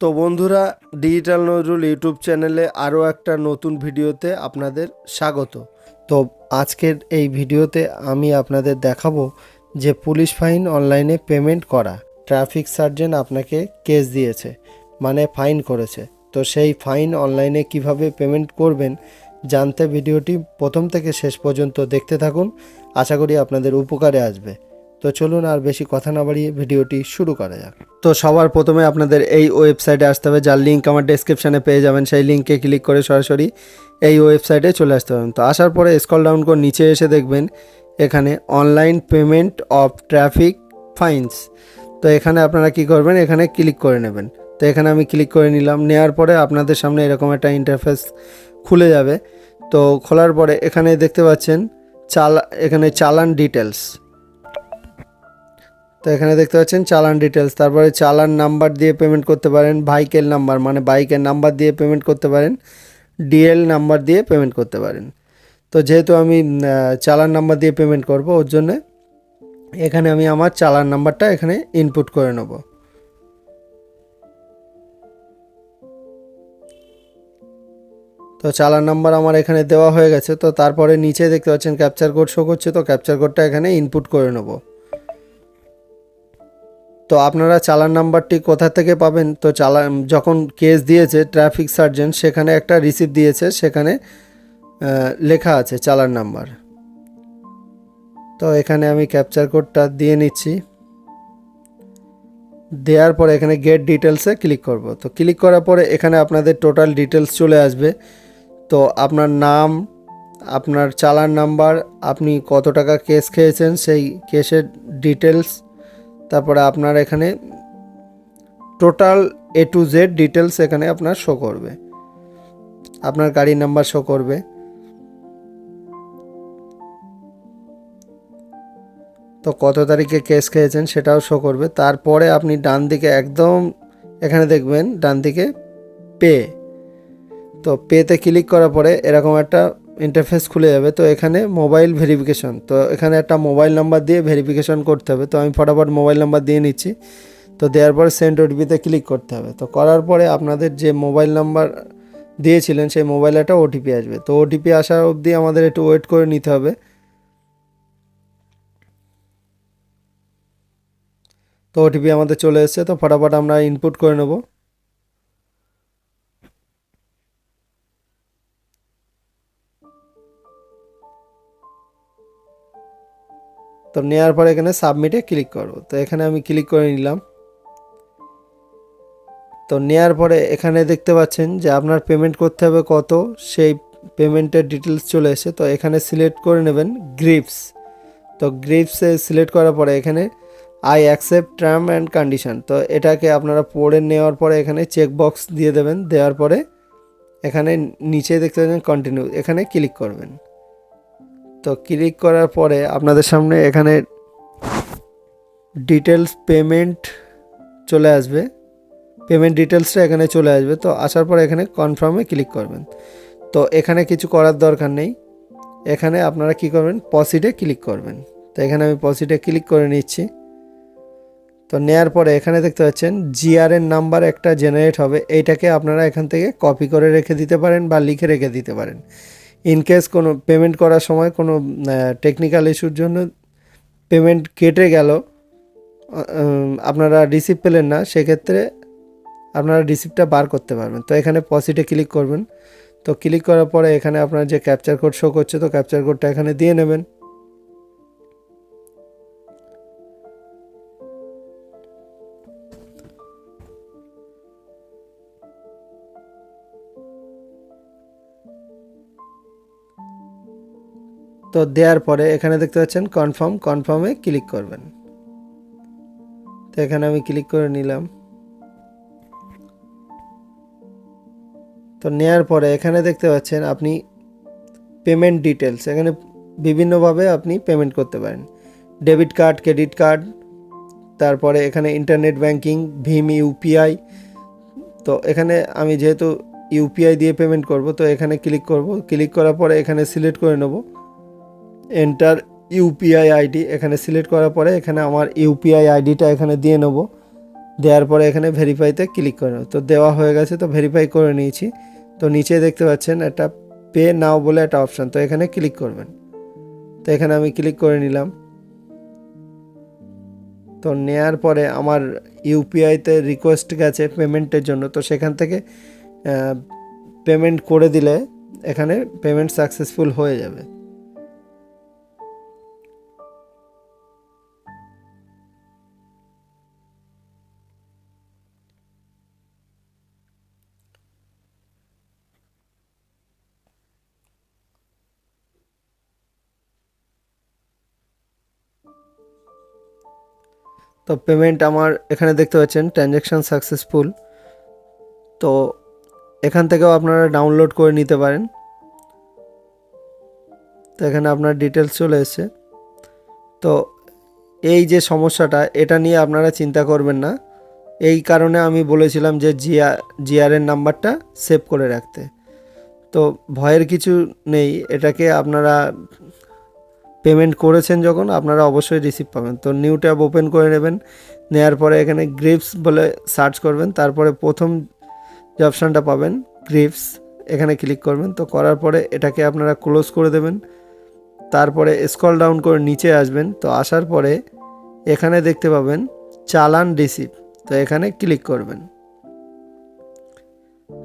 তো বন্ধুরা, digital Nazrul YouTube চ্যানেলে আরও একটা নতুন ভিডিওতে আপনাদের স্বাগত। তো আজকের এই ভিডিওতে আমি আপনাদের দেখাবো যে পুলিশ ফাইন অনলাইনে পেমেন্ট করা। ট্রাফিক সার্জেন্ট আপনাকে কেস দিয়েছে, মানে ফাইন করেছে। তো সেই ফাইন অনলাইনে কিভাবে পেমেন্ট করবেন জানতে ভিডিওটি প্রথম থেকে শেষ পর্যন্ত দেখতে থাকুন। আশা করি আপনাদের উপকারে আসবে। তো চলুন আর বেশি কথা না বাড়িয়ে ভিডিওটি শুরু করা যাক। তো সবার প্রথমে আপনাদের এই ওয়েবসাইটে আসতে হবে, যার লিঙ্ক আমার ডেসক্রিপশানে পেয়ে যাবেন। সেই লিঙ্কে ক্লিক করে সরাসরি এই ওয়েবসাইটে চলে আসতে পারেন। তো আসার পরে স্ক্রল ডাউন করে নিচে এসে দেখবেন এখানে অনলাইন পেমেন্ট অফ ট্রাফিক ফাইন্স। তো এখানে আপনারা কি করবেন, এখানে ক্লিক করে নেবেন। তো এখানে আমি ক্লিক করে নিলাম। নেওয়ার পরে আপনাদের সামনে এরকম একটা ইন্টারফেস খুলে যাবে। তো খোলার পরে এখানে দেখতে পাচ্ছেন এখানে চালান ডিটেলস। তো এখানে দেখতে পাচ্ছেন চালান ডিটেলস, তারপরে চালান নাম্বার দিয়ে পেমেন্ট করতে পারেন, ভাইকেল নাম্বার মানে বাইকের নাম্বার দিয়ে পেমেন্ট করতে পারেন, ডিএল নাম্বার দিয়ে পেমেন্ট করতে পারেন। তো যেহেতু আমি চালান নাম্বার দিয়ে পেমেন্ট করব, ওর জন্য এখানে আমি আমার চালান নাম্বারটা এখানে ইনপুট করে নেব। তো চালান নাম্বার আমার এখানে দেওয়া হয়ে গেছে। তো তারপরে নিচে দেখতে পাচ্ছেন ক্যাপচার কোড শো করছে, তো ক্যাপচার কোডটা এখানে ইনপুট করে নেব। তো আপনারা চালান নাম্বারটি কোথা থেকে পাবেন? তো যখন কেস দিয়েছে ট্রাফিক সার্জেন্ট, সেখানে একটা রিসিপ্ট দিয়েছে, সেখানে লেখা আছে চালান নাম্বার। তো এখানে আমি ক্যাপচার কোডটা দিয়ে নিচ্ছি। দেওয়ার পরে এখানে গেট ডিটেলসে ক্লিক করব। তো ক্লিক করার পরে এখানে আপনাদের টোটাল ডিটেলস চলে আসবে। তো আপনার নাম, আপনার চালান নাম্বার, আপনি কত টাকা কেস খেয়েছেন সেই কেসের ডিটেলস, তারপরে আপনার এখানে total A to Z details এখানে আপনার শো করবে, আপনার গাড়ির নাম্বার শো করবে। তো কত তারিখে কেস খেয়েছেন সেটাও শো করবে। তারপরে আপনি ডান দিকে একদম এখানে দেখবেন ডান দিকে পে। তো পেতে ক্লিক করার পরে এরকম একটা ইন্টারফেস খুলে যাবে। তো এখানে মোবাইল ভেরিফিকেশন, তো এখানে একটা মোবাইল নাম্বার দিয়ে ভেরিফিকেশন করতে হবে। তো আমি ফটাফট মোবাইল নাম্বার দিয়ে নিচ্ছি। তো দেওয়ার পরে সেন্ড ওটিপিতে ক্লিক করতে হবে। তো করার পরে আপনাদের যে মোবাইল নাম্বার দিয়েছিলেন সেই মোবাইলে একটা ওটিপি আসবে। তো ওটিপি আসার অবধি আমাদের একটু ওয়েট করে নিতে হবে। তো ওটিপি আমাদের চলে এসেছে, তো ফটাফট আমরা ইনপুট করে নেব। তো নেওয়ার পরে এখানে সাবমিটে ক্লিক করব। তো এখানে আমি ক্লিক করে নিলাম। তো নেওয়ার পরে এখানে দেখতে পাচ্ছেন যে আপনার পেমেন্ট করতে হবে কত, সেই পেমেন্টের ডিটেলস চলে এসে। তো এখানে সিলেক্ট করে নেবেন গ্রিপস। তো গ্রিপসে সিলেক্ট করার পরে এখানে I accept term and condition, তো এটাকে আপনারা পড়ে নেওয়ার পরে এখানে চেক বক্স দিয়ে দেবেন। দেওয়ার পরে এখানে নিচে দেখতে পাচ্ছেন কন্টিনিউ, এখানে ক্লিক করবেন। তো ক্লিক করার পরে আপনাদের সামনে এখানে ডিটেলস পেমেন্ট চলে আসবে, পেমেন্ট ডিটেলসটা এখানে চলে আসবে। তো আসার পরে এখানে কনফার্মে ক্লিক করবেন। তো এখানে কিছু করার দরকার নেই, এখানে আপনারা কি করবেন, প্রসিডে ক্লিক করবেন। তো এখানে আমি প্রসিডে ক্লিক করে নিচ্ছি। তো নেওয়ার পরে এখানে দেখতে পাচ্ছেন জিআরএন নাম্বার একটা জেনারেট হবে, এইটাকে আপনারা এখান থেকে কপি করে রেখে দিতে পারেন বা লিখে রেখে দিতে পারেন। ইনকেস কোনো পেমেন্ট করার সময় কোনো টেকনিক্যাল ইস্যুর জন্য পেমেন্ট কেটে গেল, আপনারা রিসিপ্ট পেলেন না, সেক্ষেত্রে আপনারা রিসিপ্টটা বার করতে পারবেন। তো এখানে প্রসিডে ক্লিক করবেন। তো ক্লিক করার পরে এখানে আপনার যে ক্যাপচার কোড শো করছে, তো ক্যাপচার কোডটা এখানে দিয়ে নেবেন। তো দেওয়ার পরে এখানে দেখতে পাচ্ছেন কনফার্মে ক্লিক করবেন। তো এখানে আমি ক্লিক করে নিলাম। তো নেওয়ার পরে এখানে দেখতে পাচ্ছেন আপনি পেমেন্ট ডিটেলস, এখানে বিভিন্নভাবে আপনি পেমেন্ট করতে পারেন, ডেবিট কার্ড, ক্রেডিট কার্ড, তারপরে এখানে ইন্টারনেট ব্যাংকিং, ভীম ইউপিআই। তো এখানে আমি যেহেতু ইউপিআই দিয়ে পেমেন্ট করব, তো এখানে ক্লিক করব। ক্লিক করার পরে এখানে সিলেক্ট করে নেব এন্টার ইউপিআই আইডি, এখানে সিলেক্ট করার পরে এখানে আমার ইউপিআই আইডিটা এখানে দিয়ে নেব। দেওয়ার পরে এখানে ভেরিফাইতে ক্লিক করে নেব। তো দেওয়া হয়ে গেছে, তো ভেরিফাই করে নিয়েছি। তো নিচে দেখতে পাচ্ছেন একটা পে নাও বলে একটা অপশান, তো এখানে ক্লিক করবেন। তো এখানে আমি ক্লিক করে নিলাম। তো নেয়ার পরে আমার ইউপিআইতে রিকোয়েস্ট গেছে পেমেন্টের জন্য, তো সেখান থেকে পেমেন্ট করে দিলে এখানে পেমেন্ট সাকসেসফুল হয়ে যাবে। তো পেমেন্ট আমার এখানে দেখতে পাচ্ছেন ট্রানজ্যাকশান সাকসেসফুল। তো এখান থেকেও আপনারা ডাউনলোড করে নিতে পারেন। তো এখানে আপনার ডিটেলস চলে এসেছে। তো এই যে সমস্যাটা, এটা নিয়ে আপনারা চিন্তা করবেন না। এই কারণে আমি বলেছিলাম যে জিআরের নাম্বারটা সেভ করে রাখতে। তো ভয়ের কিছু নেই, এটাকে আপনারা পেমেন্ট করেছেন যখন আপনারা অবশ্যই রিসিভ পাবেন। তো নিউ ট্যাব ওপেন করে নেবেন। নেওয়ার পরে এখানে গ্রিপস বলে সার্চ করবেন, তারপরে প্রথম যে অপশানটা পাবেন গ্রিপস, এখানে ক্লিক করবেন। তো করার পরে এটাকে আপনারা ক্লোজ করে দেবেন। তারপরে স্ক্রল ডাউন করে নিচে আসবেন। তো আসার পরে এখানে দেখতে পাবেন চালান রিসিভ, তো এখানে ক্লিক করবেন।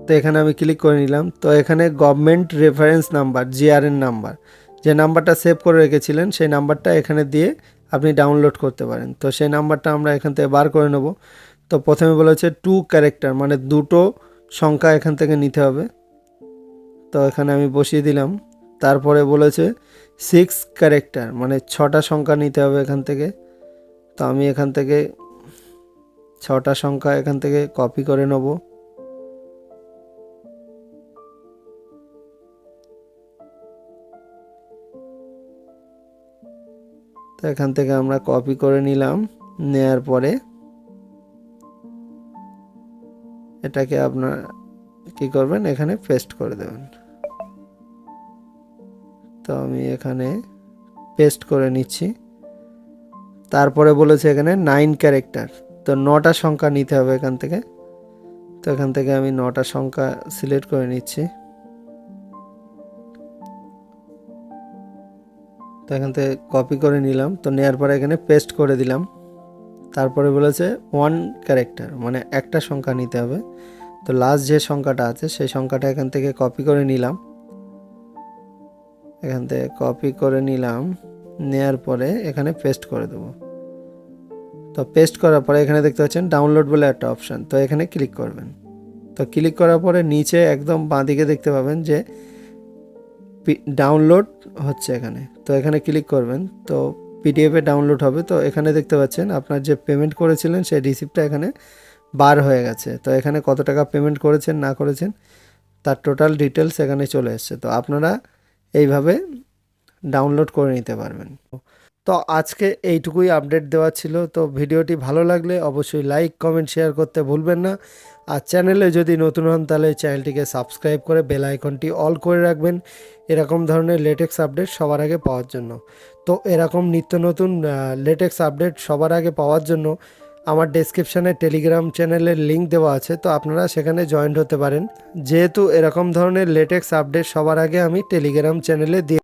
তো এখানে আমি ক্লিক করে নিলাম। তো এখানে government reference number, GRN number, যে নাম্বারটা সেভ করে রেখেছিলেন সেই নাম্বারটা এখানে দিয়ে আপনি ডাউনলোড করতে পারেন। তো সেই নাম্বারটা আমরা এখান থেকে বার করে নেব। তো প্রথমে বলেছে 2 ক্যারেক্টার, মানে দুটো সংখ্যা এখান থেকে নিতে হবে। তো এখানে আমি বসিয়ে দিলাম। তারপরে বলেছে 6 ক্যারেক্টার, মানে 6টা সংখ্যা নিতে হবে এখান থেকে। তো আমি এখান থেকে 6টা সংখ্যা এখান থেকে কপি করে নেব। তো এখান থেকে আমরা কপি করে নিলাম। নেয়ার পরে এটাকে আপনার কি করবেন, এখানে পেস্ট করে দেবেন। তো আমি এখানে পেস্ট করে নিচ্ছি। তারপরে বলেছে এখানে 9 ক্যারেক্টার, তো 9টা সংখ্যা নিতে হবে এখান থেকে। তো এখান থেকে আমি 9টা সংখ্যা সিলেক্ট করে নিচ্ছি। তো এখান থেকে কপি করে নিলাম। তো নেওয়ার পরে এখানে পেস্ট করে দিলাম। তারপরে বলেছে 1 ক্যারেক্টার, মানে একটা সংখ্যা নিতে হবে। তো লাস্ট যে সংখ্যাটা আছে সেই সংখ্যাটা এখান থেকে কপি করে নিলাম। এখান থেকে কপি করে নিলাম, নেওয়ার পরে এখানে পেস্ট করে দেবো। তো পেস্ট করার পরে এখানে দেখতে পাচ্ছেন ডাউনলোড বলে একটা অপশান, তো এখানে ক্লিক করবেন। তো ক্লিক করার পরে নিচে একদম বাঁদিকে দেখতে পাবেন যে ডাউনলোড হচ্ছে এখানে। তো এখানে ক্লিক করবেন, তো পিডিএফে ডাউনলোড হবে। তো এখানে দেখতে পাচ্ছেন আপনার যে পেমেন্ট করেছিলেন সেই রিসিপ্টটা এখানে বার হয়ে গেছে। তো এখানে কত টাকা পেমেন্ট করেছেন না করেছেন তার টোটাল ডিটেলস এখানে চলে এসছে। তো আপনারা এইভাবে ডাউনলোড করে নিতে পারবেন। তো আজকে এইটুকুই আপডেট দেওয়া ছিল। তো ভিডিওটি ভালো লাগলে অবশ্যই লাইক কমেন্ট শেয়ার করতে ভুলবেন না। আর চ্যানেলে যদি নতুন হন তাহলে চ্যানেলটিকে সাবস্ক্রাইব করে বেল আইকনটি অল করে রাখবেন, এরকম ধরনের লেটেক্স আপডেট সবার আগে পাওয়ার জন্য। তো এরকম নিত্য নতুন লেটেক্স আপডেট সবার আগে পাওয়ার জন্য আমার ডেসক্রিপশানে টেলিগ্রাম চ্যানেলের লিঙ্ক দেওয়া আছে, তো আপনারা সেখানে জয়েন্ট হতে পারেন। যেহেতু এরকম ধরনের লেটেক্স আপডেট সবার আগে আমি টেলিগ্রাম চ্যানেলে দিয়ে